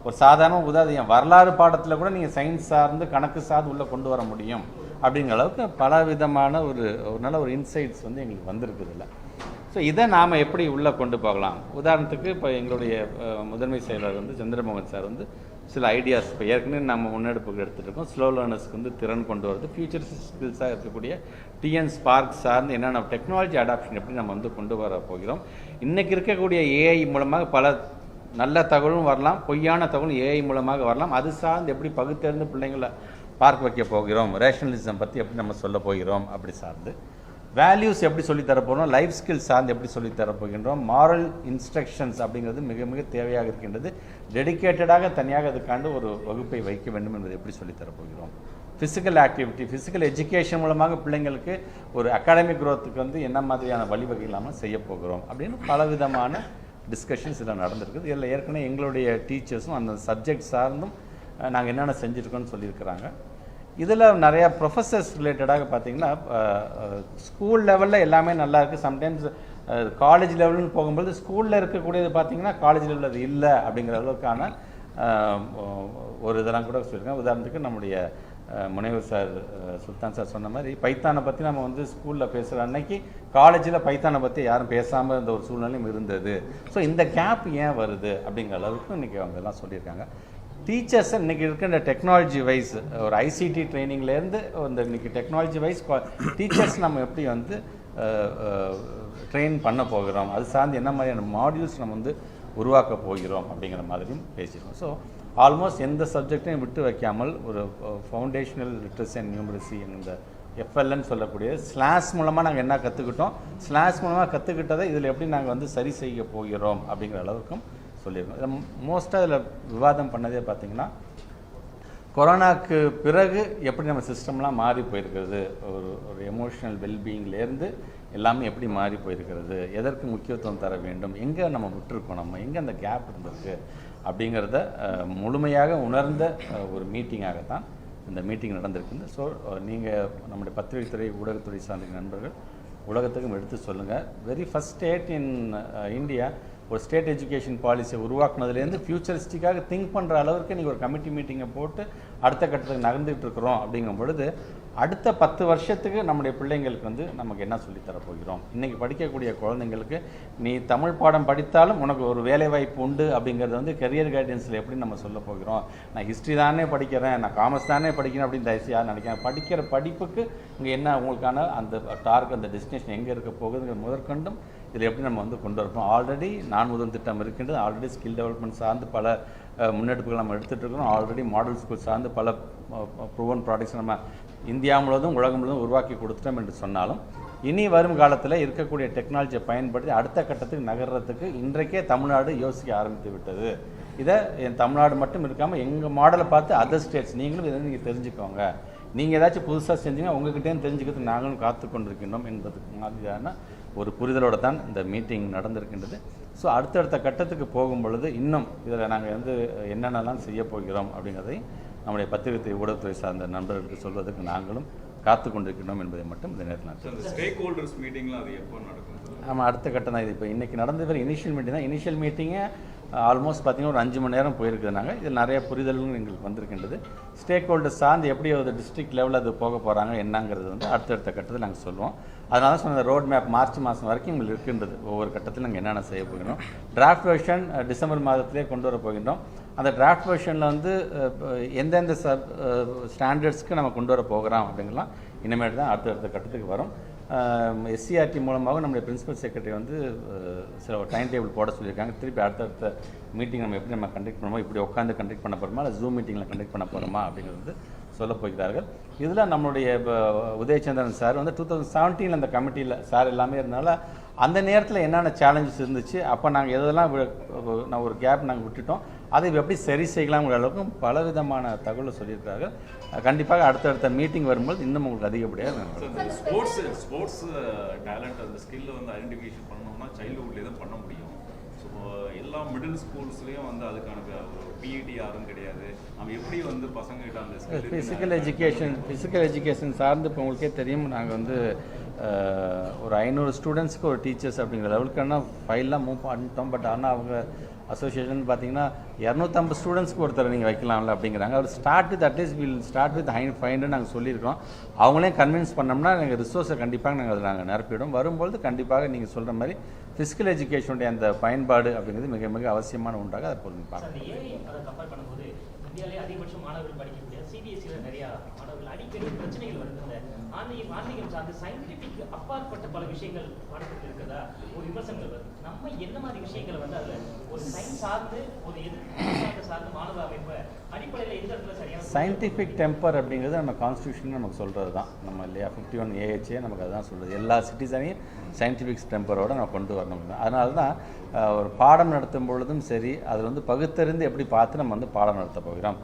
ஒரு சாதாரண உதாரணம் வரலாறு பாடத்தில் கூட நீங்கள் சயின்ஸ் சார்ந்து கணக்கு சார்ந்து உள்ளே கொண்டு வர முடியும் அப்படிங்கிற அளவுக்கு பல விதமான ஒரு நல்ல ஒரு இன்சைட்ஸ் வந்து எங்களுக்கு வந்திருக்குது இல்லை. ஸோ இதை நாம் எப்படி உள்ளே கொண்டு போகலாம். உதாரணத்துக்கு இப்போ எங்களுடைய முதன்மை செயலர் வந்து சந்திரமோகன் சார் வந்து சில ஐடியாஸ் இப்போ ஏற்கனவே நம்ம முன்னெடுப்புக்கு எடுத்துகிட்டு இருக்கோம். ஸ்லோ லேர்னர்ஸ்க்கு வந்து திறன் கொண்டு வரது, ஃபியூச்சர் ஸ்கில்ஸாக இருக்கக்கூடிய டிஎன் ஸ்பார்க் சார்ந்து என்னென்ன டெக்னாலஜி அடாப்ஷன் எப்படி நம்ம வந்து கொண்டு வர போகிறோம். இன்றைக்கி இருக்கக்கூடிய ஏஐ மூலமாக பல நல்ல தகவலும் வரலாம், பொய்யான தகவலும் ஏஐ மூலமாக வரலாம். அது சார்ந்து எப்படி பகுத்தறிந்து பிள்ளைங்களை பார்க்க வைக்க போகிறோம், ரேஷனலிசம் பற்றி எப்படி நம்ம சொல்ல போகிறோம், அப்படி சார்ந்து வேல்யூஸ் எப்படி சொல்லித்தரப்போகிறோம், லைஃப் ஸ்கில்ஸ் சார்ந்து எப்படி சொல்லித்தரப்போகின்றோம், மாரல் இன்ஸ்ட்ரக்ஷன்ஸ் அப்படிங்கிறது மிக மிக தேவையாக இருக்கின்றது. டெடிக்கேட்டடாக தனியாக அதுக்காண்டு ஒரு வகுப்பை வைக்க வேண்டும் என்பதை எப்படி சொல்லித்தரப்போகிறோம். ஃபிசிக்கல் ஆக்டிவிட்டி, ஃபிசிக்கல் எஜுகேஷன் மூலமாக பிள்ளைங்களுக்கு ஒரு அகாடமிக் க்ரோத்துக்கு வந்து என்ன மாதிரியான வழிவகை இல்லாமல் செய்ய போகிறோம் அப்படின்னு பலவிதமான டிஸ்கஷன்ஸ் இதில் நடந்திருக்குது. இதில் ஏற்கனவே எங்களுடைய டீச்சர்ஸும் அந்த சப்ஜெக்ட் சார்ந்தும் நாங்கள் என்னென்ன செஞ்சுருக்கோன்னு சொல்லியிருக்கிறாங்க. இதில் நிறையா ப்ரொஃபஸர்ஸ் ரிலேட்டடாக பார்த்திங்கன்னா ஸ்கூல் லெவலில் எல்லாமே நல்லா இருக்குது. சம்டைம்ஸ் காலேஜ் லெவல்னு போகும்போது ஸ்கூலில் இருக்கக்கூடியது பார்த்திங்கன்னா காலேஜ் லெவலில் அது இல்லை அப்படிங்கிற அளவுக்கான ஒரு இதெல்லாம் கூட சொல்லியிருக்காங்க. உதாரணத்துக்கு நம்முடைய முனைவர் சார் சுல்தான் சார் சொன்ன மாதிரி பைத்தானை பற்றி நம்ம வந்து ஸ்கூலில் பேசுகிற அன்னைக்கு காலேஜில் பைத்தானை பற்றி யாரும் பேசாமல் இருந்த ஒரு சூழ்நிலையும் இருந்தது. ஸோ இந்த கேப் ஏன் வருது அப்படிங்கிற அளவுக்கு இன்றைக்கி அவங்க எல்லாம் சொல்லியிருக்காங்க. டீச்சர்ஸை இன்றைக்கி இருக்கின்ற டெக்னாலஜி வைஸ் ஒரு ஐசிடி ட்ரைனிங்லேருந்து இந்த இன்றைக்கி டெக்னாலஜி வைஸ் டீச்சர்ஸ் நம்ம எப்படி வந்து ட்ரெயின் பண்ண போகிறோம், அது சார்ந்து என்ன மாதிரியான மாடியூல்ஸ் நம்ம வந்து உருவாக்க போகிறோம் அப்படிங்கிற மாதிரியும் பேசியிருக்கோம். ஸோ ஆல்மோஸ்ட் எந்த சப்ஜெக்டையும் விட்டு வைக்காமல் ஒரு ஃபவுண்டேஷனல் லிட்ரஸி அண்ட் நியூமரசி இந்த எஃப்எல்என்னு சொல்லக்கூடிய ஸ்லாஷ் மூலமாக நாங்கள் என்ன கற்றுக்கிட்டோம், ஸ்லாஷ் மூலமாக கற்றுக்கிட்டதை இதில் எப்படி நாங்கள் வந்து சரி செய்ய போகிறோம் அப்படிங்கிற அளவுக்கும் சொல்லியிருக்கோம். மோஸ்ட்டாக இதில் விவாதம் பண்ணதே பார்த்திங்கன்னா கொரோனாவுக்கு பிறகு எப்படி நம்ம சிஸ்டம்லாம் மாறி போயிருக்கிறது, ஒரு எமோஷ்னல் வெல்பீயிங்லேருந்து எல்லாமே எப்படி மாறி போயிருக்கிறது, எதற்கு முக்கியத்துவம் தர வேண்டும், எங்கே நம்ம விட்டுருக்கோம், நம்ம எங்கே அந்த கேப் இருந்திருக்கு அப்படிங்கிறத முழுமையாக உணர்ந்த ஒரு மீட்டிங்காகத்தான் இந்த மீட்டிங் நடந்திருக்குது. ஸோ நீங்கள் நம்முடைய பத்திரிகைத்துறை ஊடகத்துறை சார்ந்த நண்பர்கள் உலகத்துக்கும் எடுத்து சொல்லுங்கள். Very first state in India ஒரு ஸ்டேட் எஜுகேஷன் பாலிசியை உருவாக்குனதுலேருந்து ஃபியூச்சரிஸ்டிக்காக திங்க் பண்ணுற அளவுக்கு நீங்கள் ஒரு கமிட்டி மீட்டிங்கை போட்டு அடுத்த கட்டத்துக்கு நகர்ந்துகிட்டு இருக்கிறோம். அப்படிங்கும் பொழுது அடுத்த 10 வருஷத்துக்கு நம்முடைய பிள்ளைங்களுக்கு வந்து நமக்கு என்ன சொல்லித்தரப்போகிறோம். இன்றைக்கி படிக்கக்கூடிய குழந்தைங்களுக்கு நீ தமிழ் பாடம் படித்தாலும் உனக்கு ஒரு வேலைவாய்ப்பு உண்டு அப்படிங்கிறது வந்து கெரியர் கைடன்ஸில் எப்படி நம்ம சொல்ல போகிறோம். நான் ஹிஸ்ட்ரி தானே படிக்கிறேன், நான் காமர்ஸ் தானே படிக்கிறேன் அப்படின்னு தயவுசெய்து யார் நினைக்கிறேன். படிக்கிற படிப்புக்கு இங்கே என்ன உங்களுக்கான அந்த டார்கெட், அந்த டெஸ்டினேஷன் எங்கே இருக்க போகுதுங்கிற முதற்கொண்டும் இதில் எப்படி நம்ம வந்து கொண்டு வரப்போம். ஆல்ரெடி நான் முதல் திட்டம் இருக்கின்றது, ஆல்ரெடி ஸ்கில் டெவலப்மெண்ட் சார்ந்து பல முன்னெடுப்புகள் நம்ம எடுத்துகிட்டு இருக்கிறோம். ஆல்ரெடி மாடல் ஸ்கூல் சார்ந்து பல ப்ரூவன் ப்ராடக்ட்ஸ் நம்ம இந்தியா முழுவதும் உலகம் முழுவதும் உருவாக்கி கொடுத்துட்டோம் என்று சொன்னாலும் இனி வரும் காலத்தில் இருக்கக்கூடிய டெக்னாலஜியை பயன்படுத்தி அடுத்த கட்டத்துக்கு நகர்றதுக்கு இன்றைக்கே தமிழ்நாடு யோசிக்க ஆரம்பித்து விட்டது. இதை என் தமிழ்நாடு மட்டும் இருக்காமல் எங்கள் மாடலை பார்த்து அதர் ஸ்டேட்ஸ் நீங்களும் இதை நீங்கள் தெரிஞ்சுக்கோங்க. நீங்கள் ஏதாச்சும் புதுசாக செஞ்சீங்கன்னா உங்கள்கிட்டேயும் தெரிஞ்சுக்கிறதுக்கு நாங்களும் காத்து கொண்டிருக்கின்றோம் என்பதுக்கு மாதிரியான ஒரு புரிதலோடு தான் இந்த மீட்டிங் நடந்திருக்கின்றது. ஸோ அடுத்தடுத்த கட்டத்துக்கு போகும் பொழுது இன்னும் இதில் நாங்கள் வந்து என்னென்னலாம் செய்ய போகிறோம் அப்படிங்கிறதை நம்முடைய பத்திரிகை ஊடகத்துறை சார்ந்த நண்பர்களுக்கு சொல்வதற்கு நாங்களும் காத்து கொண்டிருக்கிறோம் என்பதை மட்டும் இந்த நேரத்தில் ஸ்டேக் ஹோல்டர்ஸ் மீட்டிங்லாம் அது எப்போ நடக்கும்? ஆமாம், அடுத்த கட்டம் தான் இது. இப்போ இன்றைக்கி நடந்த வரை இனிஷியல் மீட்டிங் தான். இனிஷியல் மீட்டிங்கை ஆல்மோஸ்ட் பார்த்திங்கன்னா ஒரு 5 மணி நேரம் போயிருக்குதுனாங்க. இதில் நிறைய புரிதல்களும் எங்களுக்கு வந்திருக்கின்றது. ஸ்டேக் ஹோல்டர்ஸ் சார்ந்து எப்படி ஒரு டிஸ்ட்ரிக்ட் லெவலில் அது போக போகிறாங்க என்னங்கிறது வந்து அடுத்தடுத்த கட்டத்தில் நாங்கள் சொல்லுவோம். அதனால தான் சொன்ன ரோட் மேப் மார்ச் மாதம் வரைக்கும் எங்களுக்கு இருக்கின்றது. ஒவ்வொரு கட்டத்தில் நாங்கள் என்னென்ன செய்ய போகிறோம். டிராஃப்ட் வெர்ஷன் டிசம்பர் மாதத்திலே கொண்டு வர போகின்றோம். அந்த டிராஃப்ட் வெர்ஷனில் வந்து எந்தெந்த ஸ்டாண்டர்ட்ஸ்க்கு நம்ம கொண்டு வர போகிறோம் அப்படிங்கலாம் இனிமேல் தான் அடுத்தடுத்த கட்டத்துக்கு வரும். எஸ்சிஆர்டி மூலமாக நம்முடைய பிரின்சிபல் செக்ரட்டரி வந்து சில டைம் டேபிள் போட சொல்லியிருக்காங்க. திருப்பி அடுத்தடுத்த மீட்டிங் நம்ம எப்படி நம்ம கண்டக்ட் பண்ணுவோம், இப்படி உட்காந்து கண்டக்ட் பண்ண போகிறோமா இல்லை ஜூம் மீட்டிங்கில் கண்டக்ட் பண்ண போகிறோமா அப்படிங்கிறது சொல்ல போகிறார்கள். இதில் நம்மளுடைய உதயச்சந்திரன் சார் வந்து 2017 அந்த கமிட்டியில் சார் எல்லாமே இருந்தனால அந்த நேரத்தில் என்னென்ன சேலஞ்சஸ் இருந்துச்சு, அப்போ நாங்கள் எதெல்லாம் நான் ஒரு கேப் நாங்கள் விட்டுட்டோம், அதை எப்படி சரி செய்யலாம்ங்கிற அளவுக்கும் பலவிதமான தகவலை சொல்லியிருக்கார்கள். கண்டிப்பாக அடுத்தடுத்த மீட்டிங் வரும்போது இன்னும் உங்களுக்கு அதிகப்படியாக ஸ்போர்ட்ஸ் டேலண்ட் அந்த ஸ்கில்லை வந்து ஐடென்டிஃபிகேஷன் பண்ணோம்னா சைல்டுஹுட்லேயே தான் பண்ண முடியும். ஸோ எல்லா மிடில் ஸ்கூல்ஸ்லேயும் வந்து அதுக்கான பிஇடி யாரும் கிடையாது. நம்ம எப்படி வந்து பசங்ககிட்ட அந்த ஃபிசிக்கல் எஜுகேஷன் சார்ந்து இப்போ உங்களுக்கே தெரியும், நாங்கள் வந்து ஒரு 500 ஸ்டூடெண்ட்ஸ்க்கு ஒரு டீச்சர்ஸ் அப்படிங்கிற லெவலுக்கான ஃபைல்லாம் மூவ் பண்ணிட்டோம். பட் ஆனால் அவங்க அசோசியேஷன் பார்த்தீங்கன்னா 250 ஸ்டூடெண்ட்ஸ்க்கு ஒருத்தர் நீங்கள் வைக்கலாம்ல அப்படிங்கிறாங்க. அவர் start with at least will start with ஃபைன்னு நாங்கள் சொல்லியிருக்கோம். அவங்களே கன்வின்ஸ் பண்ணோம்னா எங்கள் ரிசோர்ஸை கண்டிப்பாக நாங்கள் நிரப்பிவிடும். வரும்பொழுது கண்டிப்பாக நீங்கள் சொல்கிற மாதிரி ஃபிசிக்கல் எஜுகேஷனுடைய அந்த பயன்பாடு அப்படிங்கிறது மிக மிக அவசியமான ஒன்றாக அதை பார்க்கணும். இந்தியாவிலே அதிகபட்சம் மாணவர்கள் படிக்கக்கூடிய சிபிஎஸ்சியில் நிறைய மாணவர்கள் அடிக்கடி பிரச்சனைகள் வருது. ஆன்மீகம் சார்ந்து சயின்டிபிக் அப்பாற்பட்ட பல விஷயங்கள் பாடத்தில் இருக்கிறதா ஒரு விமர்சனங்கள் வருது. நம்ம என்ன மாதிரி விஷயங்களை வந்து அதில் ஒரு சயின்ஸ் சார்ந்து ஒரு எதிர்ப்பு சார்ந்து மாணவ அமைப்பு அடிப்படையில் எந்த இடத்துல சரியான சயின்டிஃபிக் டெம்பர் அப்படிங்கிறது நம்ம கான்ஸ்டியூஷன் நமக்கு சொல்கிறது தான். நம்ம இல்லையா 51 AHA நமக்கு அதுதான் சொல்கிறது. எல்லா சிட்டிசனையும் சயின்டிஃபிக் டெம்பரோடு நம்ம கொண்டு வரணும். அதனால தான் ஒரு பாடம் நடத்தும் பொழுதும் சரி, அதில் வந்து பகுத்தறிந்து எப்படி பார்த்து நம்ம வந்து பாடம் நடத்த போகிறோம்.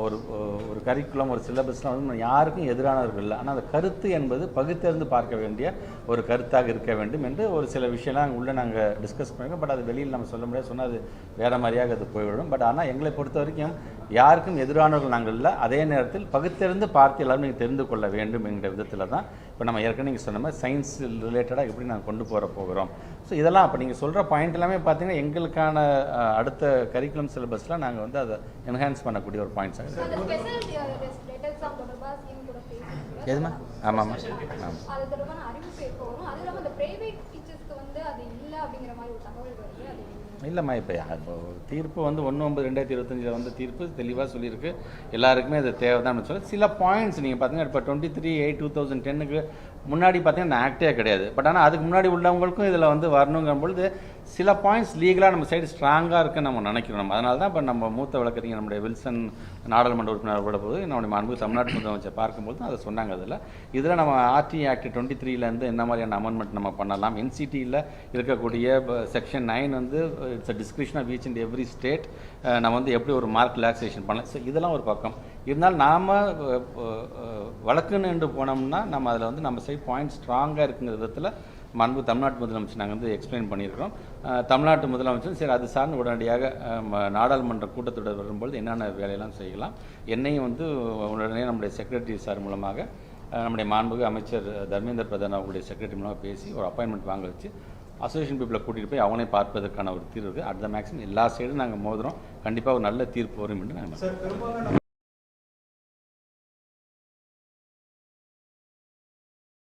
ஒரு கரிக்குலம், ஒரு சிலபஸ்லாம் வந்து யாருக்கும் எதிரானவர்கள் இல்லை. ஆனால் அந்த கருத்து என்பது பகுத்தறிந்து பார்க்க வேண்டிய ஒரு கருத்தாக இருக்க வேண்டும் என்று ஒரு சில விஷயம்லாம் உள்ளே நாங்கள் டிஸ்கஸ் பண்ணியிருக்கோம். பட் அது வெளியில் நம்ம சொல்ல முடியாது, சொன்னால் அது வேறு மாதிரியாக அது போய்விடும். பட் ஆனால் எங்களை பொறுத்த வரைக்கும் யாருக்கும் எதிரானவர்கள் நாங்கள் இல்லை. அதே நேரத்தில் பகுத்தறிந்து பார்த்து எல்லாரும் நீங்கள் தெரிந்து கொள்ள வேண்டும் என்கிற விதத்தில் தான் இப்போ நம்ம ஏற்கனவே நீங்கள் சொன்ன மாதிரி சயின்ஸ் ரிலேட்டடாக எப்படி நாங்கள் கொண்டு போகிறோம். ஸோ இதெல்லாம் அப்போ நீங்கள் சொல்கிற பாயிண்ட் எல்லாமே பார்த்தீங்கன்னா எங்களுக்கான அடுத்த கரிக்குலம் சிலபஸில் நாங்கள் வந்து அதை என்ஹான்ஸ் பண்ணக்கூடிய ஒரு பாயிண்ட்ஸ். எதுமா? ஆமாம் இல்லைம்மா. இப்போ தீர்ப்பு வந்து 1/9/2025 வந்த தீர்ப்பு தெளிவாக சொல்லியிருக்கு. எல்லாருக்குமே அது தேவை தான் சொல்லி சில பாயிண்ட்ஸ் நீங்கள் பார்த்தீங்கன்னா இப்போ 23/8/2010 முன்னாடி பார்த்தீங்கன்னா ஆக்டே கிடையாது. பட் ஆனால் அதுக்கு முன்னாடி உள்ளவங்களுக்கும் இதில் வந்து வரணுங்கும் பொழுது சில பாயிண்ட்ஸ் லீகலாக நம்ம சைடு ஸ்ட்ராங்காக இருக்குன்னு நம்ம நினைக்கிறோம். அதனால தான் இப்போ நம்ம மூத்த வழக்கறிஞர் நம்முடைய வில்சன் நாடாளுமன்ற உறுப்பினர் கூட போது நம்முடைய மாண்பு தமிழ்நாட்டு முதலமைச்சர் பார்க்கும்போது அதை சொன்னாங்க. இதில் நம்ம RT Act 23 என்ன மாதிரியான அமெண்ட்மெண்ட் நம்ம பண்ணலாம். NCTயில் இருக்கக்கூடிய செக்ஷன் 9 வந்து it's a description of each and every state. நம்ம வந்து எப்படி ஒரு மார்க் ரிலாக்ஸேஷன் பண்ணலாம். ஸோ இதெல்லாம் ஒரு பக்கம் இருந்தாலும் நாம் வழக்குன்னு என்று போனோம்னா நம்ம அதில் வந்து நம்ம சைட் பாயிண்ட் ஸ்ட்ராங்காக இருக்குங்கிற விதத்தில் மாண்பு தமிழ்நாட்டு முதலமைச்சர் நாங்கள் வந்து எக்ஸ்பிளைன் பண்ணியிருக்கிறோம். தமிழ்நாட்டு முதலமைச்சர் சரி அது சார்ந்து உடனடியாக நாடாளுமன்ற கூட்டத்தொடர் வரும்பொழுது என்னென்ன வேலையெல்லாம் செய்யலாம், என்னையும் வந்து உடனே நம்முடைய செக்ரட்டரி சார் மூலமாக நம்முடைய மாண்புமிகு அமைச்சர் தர்மேந்திர பிரதான் அவர்களுடைய செக்ரட்டரி மூலமாக பேசி ஒரு அப்பாயின்மெண்ட் வாங்க வச்சு அசோசியேஷன் பீப்புளை கூட்டிகிட்டு போய் அவங்களே பார்ப்பதற்கான ஒரு தீர்வு இருக்குது. அட் த மேக்ஸிமம் எல்லா சைடும் நாங்கள் மோதுறோம். கண்டிப்பாக ஒரு நல்ல தீர்ப்பு வரும் என்று நாங்கள்